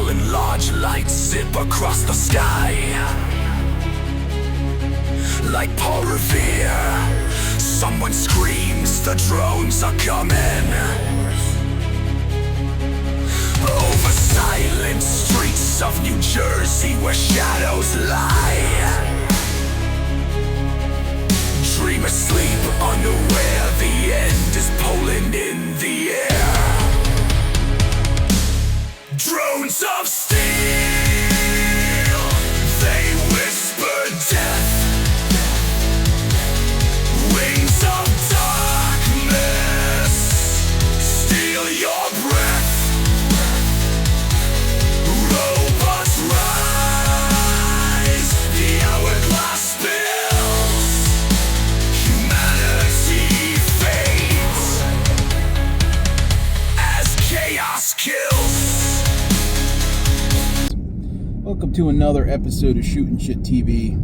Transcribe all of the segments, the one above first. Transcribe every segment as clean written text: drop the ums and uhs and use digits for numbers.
fallen large lights zip across the sky. Like Paul Revere, someone screams, the drones are coming. Over silent streets of New Jersey where shadows lie. Dream asleep, unaware the end is pulling in the air. Drones of steel, they whisper death. Wings of darkness, steal your breath. Robots rise, the hourglass spills. Humanity fades as chaos kills. Welcome to another episode of Shootin' Shit TV.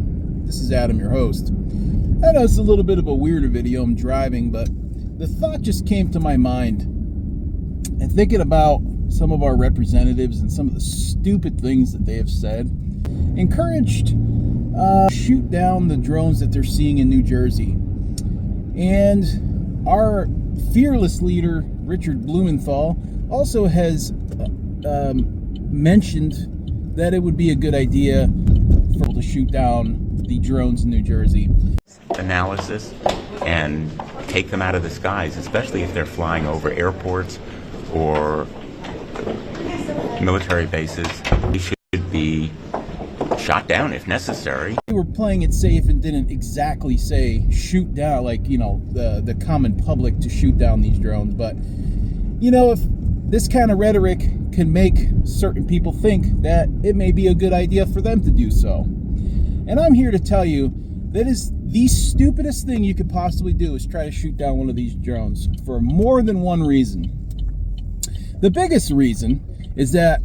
This is Adam, your host. I know it's a little bit of a weirder video. I'm driving, but the thought just came to my mind. And thinking about some of our representatives and some of the stupid things that they have said, encouraged shoot down the drones that they're seeing in New Jersey. And our fearless leader, Richard Blumenthal, also has mentioned that it would be a good idea for people to shoot down the drones in New Jersey. Analysis and take them out of the skies, especially if they're flying over airports or military bases. They should be shot down if necessary. We were playing it safe and didn't exactly say shoot down, like, you know, the common public to shoot down these drones. But, you know, if this kind of rhetoric can make certain people think that it may be a good idea for them to do so. And I'm here to tell you that is the stupidest thing you could possibly do is try to shoot down one of these drones for more than one reason. The biggest reason is that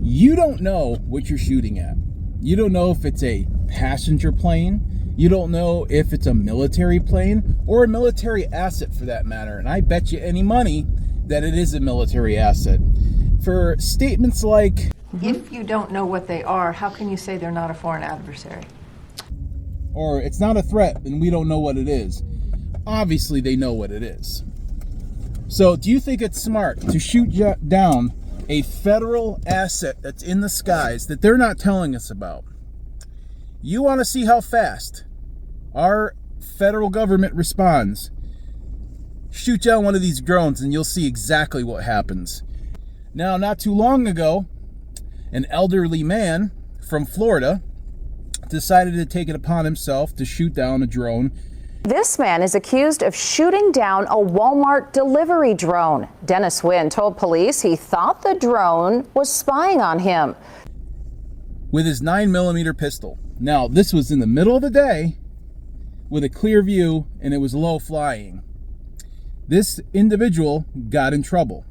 you don't know what you're shooting at. You don't know if it's a passenger plane. You don't know if it's a military plane or a military asset for that matter. And I bet you any money that it is a military asset. For statements like, if you don't know what they are, how can you say they're not a foreign adversary? Or it's not a threat and we don't know what it is. Obviously they know what it is. So do you think it's smart to shoot down a federal asset that's in the skies that they're not telling us about? You want to see how fast our federal government responds? Shoot down one of these drones and you'll see exactly what happens. Now, not too long ago, an elderly man from Florida decided to take it upon himself to shoot down a drone. This man is accused of shooting down a Walmart delivery drone. Dennis Wynn told police he thought the drone was spying on him with his 9mm pistol. Now, this was in the middle of the day with a clear view and it was low flying. This individual got in trouble.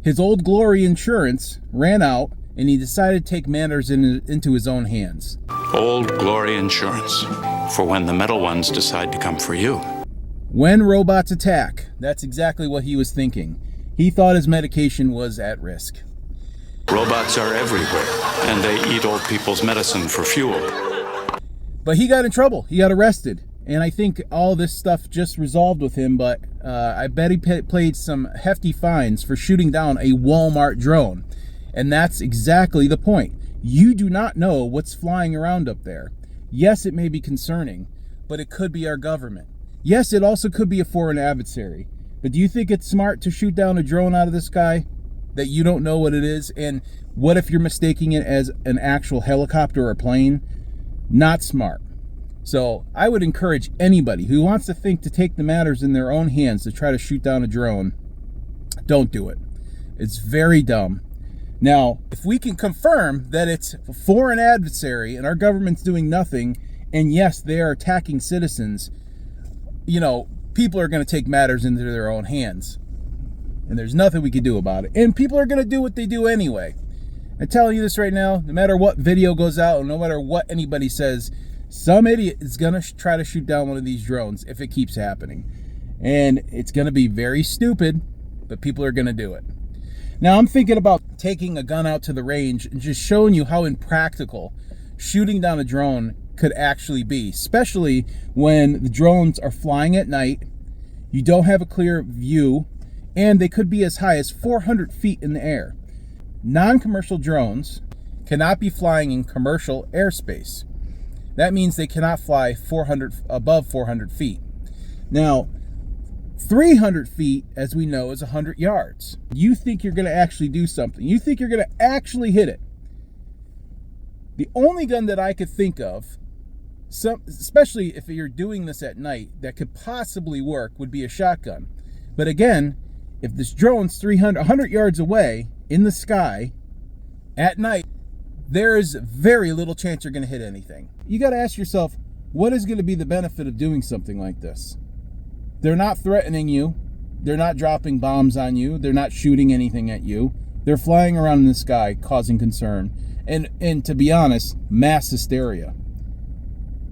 His Old Glory insurance ran out and he decided to take matters into his own hands. Old Glory insurance, for when the metal ones decide to come for you. When robots attack, that's exactly what he was thinking. He thought his medication was at risk. Robots are everywhere, and they eat old people's medicine for fuel. But he got in trouble. He got arrested. And I think all this stuff just resolved with him, but I bet he paid some hefty fines for shooting down a Walmart drone. And that's exactly the point. You do not know what's flying around up there. Yes, it may be concerning, but it could be our government. Yes, it also could be a foreign adversary. But do you think it's smart to shoot down a drone out of the sky that you don't know what it is? And what if you're mistaking it as an actual helicopter or a plane? Not smart. So I would encourage anybody who wants to think to take the matters in their own hands to try to shoot down a drone. Don't do it. It's very dumb. Now, if we can confirm that it's a foreign adversary and our government's doing nothing, and yes, they are attacking citizens, you know, people are going to take matters into their own hands. And there's nothing we can do about it. And people are going to do what they do anyway. I'm telling you this right now, no matter what video goes out, and no matter what anybody says, some idiot is going to try to shoot down one of these drones if it keeps happening. And it's going to be very stupid, but people are going to do it. Now I'm thinking about taking a gun out to the range and just showing you how impractical shooting down a drone could actually be, especially when the drones are flying at night, you don't have a clear view, and they could be as high as 400 feet in the air. Non-commercial drones cannot be flying in commercial airspace. That means they cannot fly above 400 feet. Now, 300 feet, as we know, is 100 yards. You think you're going to actually do something. You think you're going to actually hit it. The only gun that I could think of, especially if you're doing this at night, that could possibly work would be a shotgun. But again, if this drone's 100 yards away in the sky at night, there is very little chance you're going to hit anything. You got to ask yourself, what is going to be the benefit of doing something like this? They're not threatening you. They're not dropping bombs on you. They're not shooting anything at you. They're flying around in the sky, causing concern. And to be honest, mass hysteria.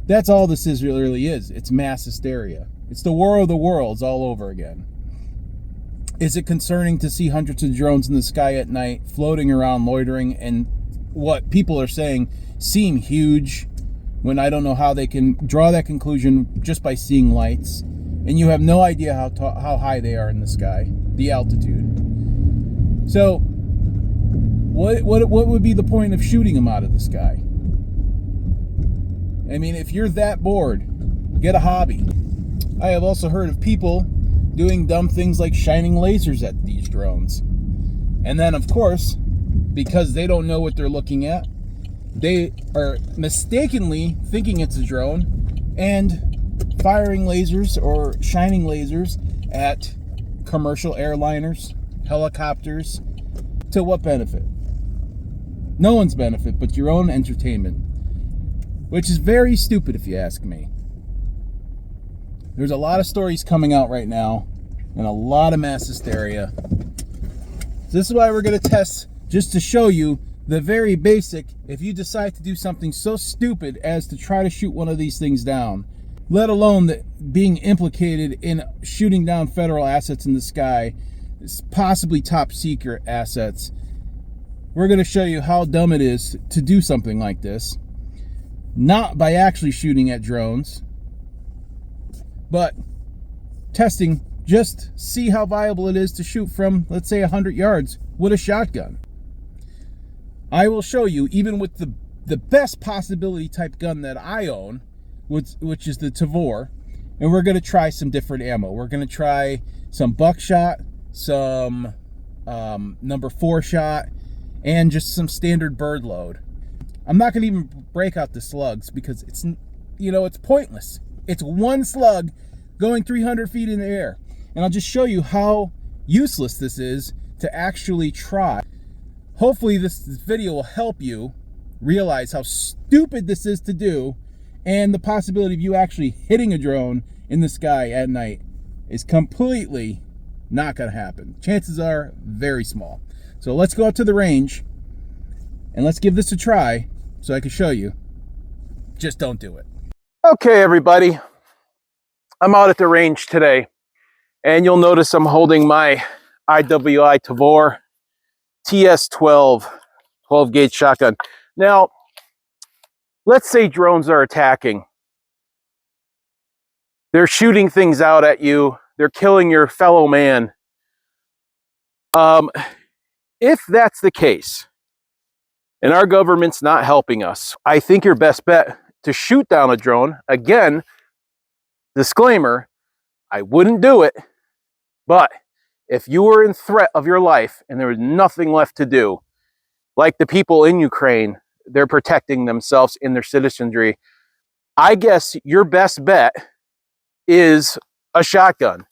That's all this really is. It's mass hysteria. It's the war of the worlds all over again. Is it concerning to see hundreds of drones in the sky at night, floating around, loitering, and what people are saying seem huge, when I don't know how they can draw that conclusion just by seeing lights, and you have no idea how high they are in the sky, the altitude. So, what would be the point of shooting them out of the sky? I mean, if you're that bored, get a hobby. I have also heard of people doing dumb things like shining lasers at these drones. And then, of course, because they don't know what they're looking at, they are mistakenly thinking it's a drone and firing lasers or shining lasers at commercial airliners, helicopters. To what benefit? No one's benefit but your own entertainment, which is very stupid if you ask me. There's a lot of stories coming out right now and a lot of mass hysteria. So this is why we're going to test, just to show you the very basic. If you decide to do something so stupid as to try to shoot one of these things down, let alone that being implicated in shooting down federal assets in the sky, possibly top secret assets, we're going to show you how dumb it is to do something like this. Not by actually shooting at drones, but testing, just see how viable it is to shoot from, let's say, 100 yards with a shotgun. I will show you, even with the best possibility type gun that I own, which is the Tavor, and we're going to try some different ammo. We're going to try some buckshot, some number 4 shot, and just some standard bird load. I'm not going to even break out the slugs because it's pointless. It's one slug going 300 feet in the air. And I'll just show you how useless this is to actually try. Hopefully this video will help you realize how stupid this is to do, and the possibility of you actually hitting a drone in the sky at night is completely not going to happen. Chances are very small. So let's go out to the range and let's give this a try so I can show you. Just don't do it. Okay, everybody. I'm out at the range today, and you'll notice I'm holding my IWI Tavor TS12 12-gauge shotgun. Now, let's say drones are attacking. They're shooting things out at you. They're killing your fellow man. If that's the case, and our government's not helping us, I think your best bet to shoot down a drone, again, disclaimer, I wouldn't do it, but if you were in threat of your life and there was nothing left to do, like the people in Ukraine, they're protecting themselves in their citizenry, I guess your best bet is a shotgun.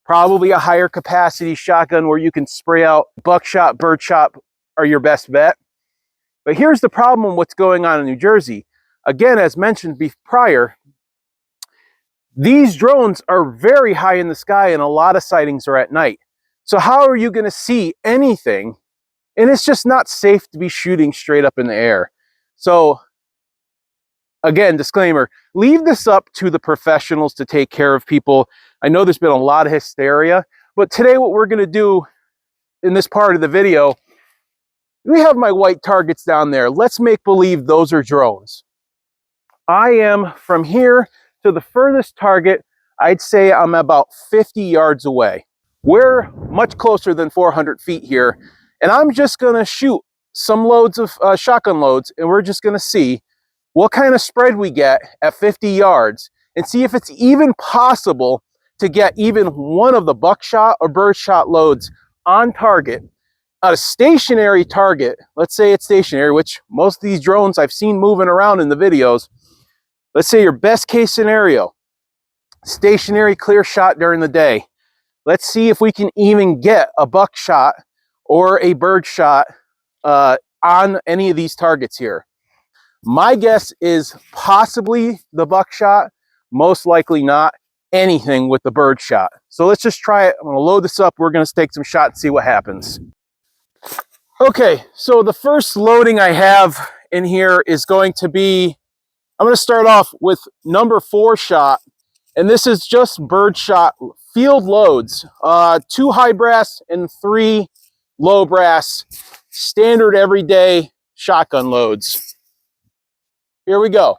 Probably a higher capacity shotgun where you can spray out. Buckshot, birdshot are your best bet. But here's the problem with what's going on in New Jersey. Again, as mentioned prior, these drones are very high in the sky and a lot of sightings are at night. So how are you going to see anything? And it's just not safe to be shooting straight up in the air. So again, disclaimer, leave this up to the professionals to take care of people. I know there's been a lot of hysteria, but today what we're going to do in this part of the video, we have my white targets down there. Let's make believe those are drones. I am from here to the furthest target. I'd say I'm about 50 yards away. We're much closer than 400 feet here, and I'm just gonna shoot some loads of shotgun loads, and we're just gonna see what kind of spread we get at 50 yards and see if it's even possible to get even one of the buckshot or birdshot loads on target at a stationary target. Let's say it's stationary, which most of these drones I've seen moving around in the videos. Let's say your best case scenario, stationary clear shot during the day. Let's see if we can even get a buckshot or a birdshot on any of these targets here. My guess is possibly the buckshot, most likely not anything with the birdshot. So let's just try it. I'm gonna load this up. We're gonna take some shots and see what happens. Okay, so the first loading I have in here is going to be, I'm gonna start off with number 4 shot, and this is just birdshot field loads, 2 high brass and 3 low brass, standard everyday shotgun loads. Here we go.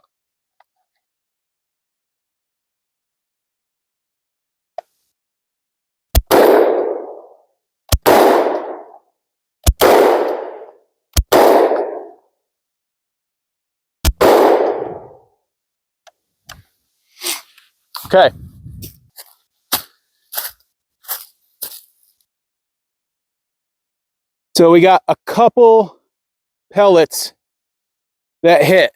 Okay. So we got a couple pellets that hit.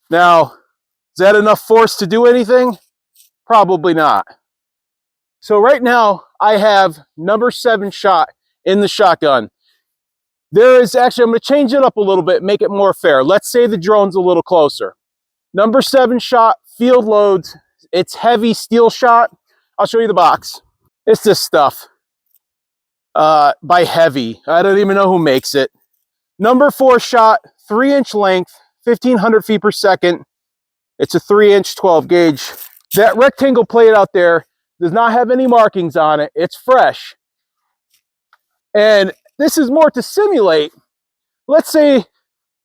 Now, is that enough force to do anything? Probably not. So right now I have number 7 shot in the shotgun. There is actually, I'm going to change it up a little bit, make it more fair. Let's say the drone's a little closer. Number 7 shot, field loads. It's heavy steel shot. I'll show you the box. It's this stuff by Heavy. I don't even know who makes it. Number 4 shot, 3-inch length, 1,500 feet per second. It's a 3-inch 12 gauge. That rectangle plate out there does not have any markings on it. It's fresh. And this is more to simulate. Let's say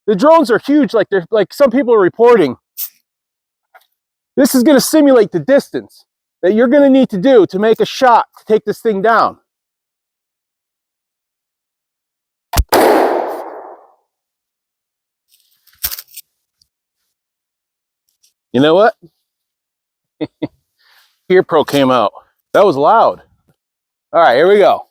the drones are huge, like some people are reporting. This is going to simulate the distance that you're going to need to do to make a shot to take this thing down. You know what? Ear Pro came out. That was loud. All right, here we go.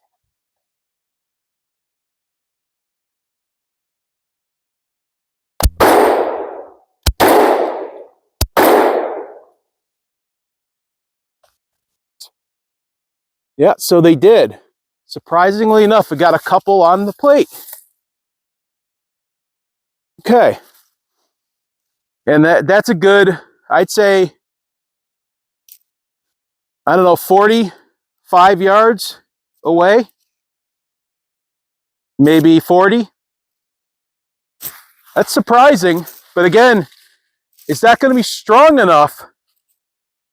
Yeah, so they did. Surprisingly enough, we got a couple on the plate. Okay. And that's a good, I'd say, I don't know, 45 yards away. Maybe 40. That's surprising. But again, is that going to be strong enough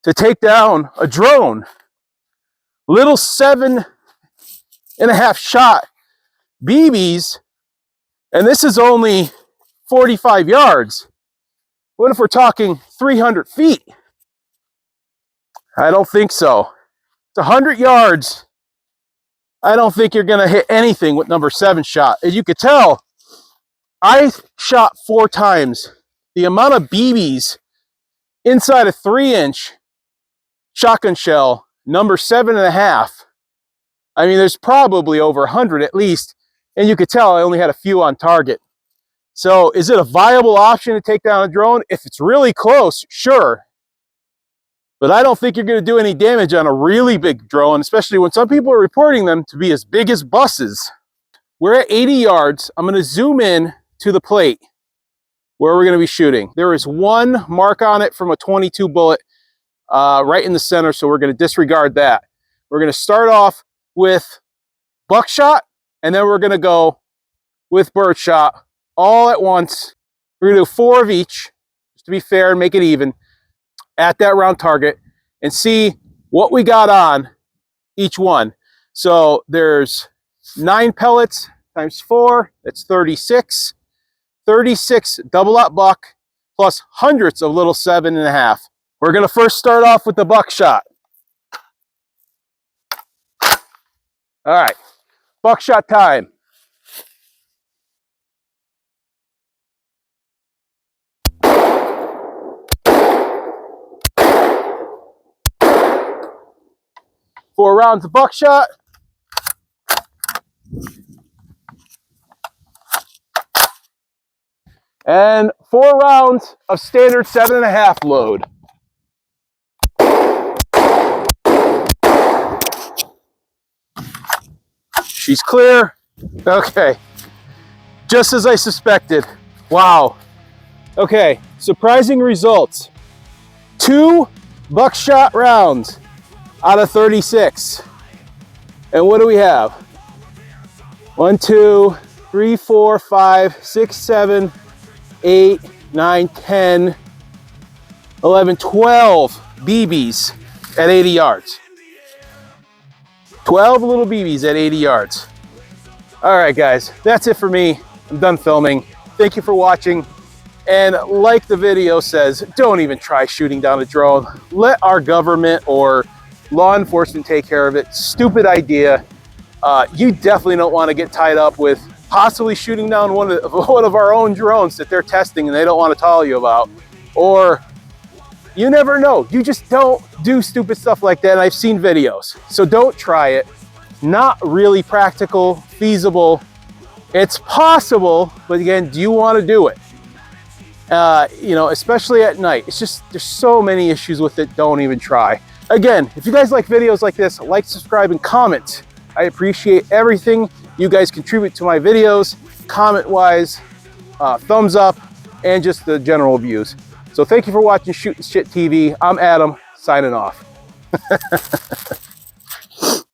to take down a drone? Little 7.5 shot BBs, and this is only 45 yards. What if we're talking 300 feet? I don't think so. It's 100 yards. I don't think you're going to hit anything with number 7 shot. As you could tell, I shot 4 times the amount of BBs inside a 3-inch shotgun shell, number 7.5. I mean, there's probably over 100 at least, and you could tell I only had a few on target. So is it a viable option to take down a drone? If it's really close, sure. But I don't think you're going to do any damage on a really big drone, especially when some people are reporting them to be as big as buses. We're at 80 yards. I'm going to zoom in to the plate where we're going to be shooting. There is one mark on it from a 22 bullet right in the center, so we're going to disregard that. We're going to start off with buckshot, and then we're going to go with birdshot all at once. We're going to do 4 of each, just to be fair and make it even, at that round target, and see what we got on each one. So there's 9 pellets times 4, that's 36. 36 double-aught buck plus hundreds of little 7.5. We're gonna first start off with the buckshot. All right, buckshot time. Four rounds of buckshot. And 4 rounds of standard 7.5 load. She's clear. Okay, just as I suspected. Wow. Okay, surprising results. 2 buckshot rounds out of 36. And what do we have? 1, 2, 3, 4, 5, 6, 7, 8, 9, 10, 11, 12 BBs at 80 yards. 12 little BBs at 80 yards. All right, guys, that's it for me. I'm done filming. Thank you for watching. And like the video says, don't even try shooting down a drone. Let our government or law enforcement take care of it. Stupid idea. You definitely don't want to get tied up with possibly shooting down one of our own drones that they're testing and they don't want to tell you about. Or you never know. You just don't do stupid stuff like that. And I've seen videos. So don't try it. Not really practical, feasible. It's possible, but again, do you want to do it? You know, especially at night. It's just, there's so many issues with it. Don't even try. Again, if you guys like videos like this, like, subscribe, and comment. I appreciate everything you guys contribute to my videos, comment-wise, thumbs up, and just the general views. So thank you for watching Shootin' Shit TV. I'm Adam, signing off.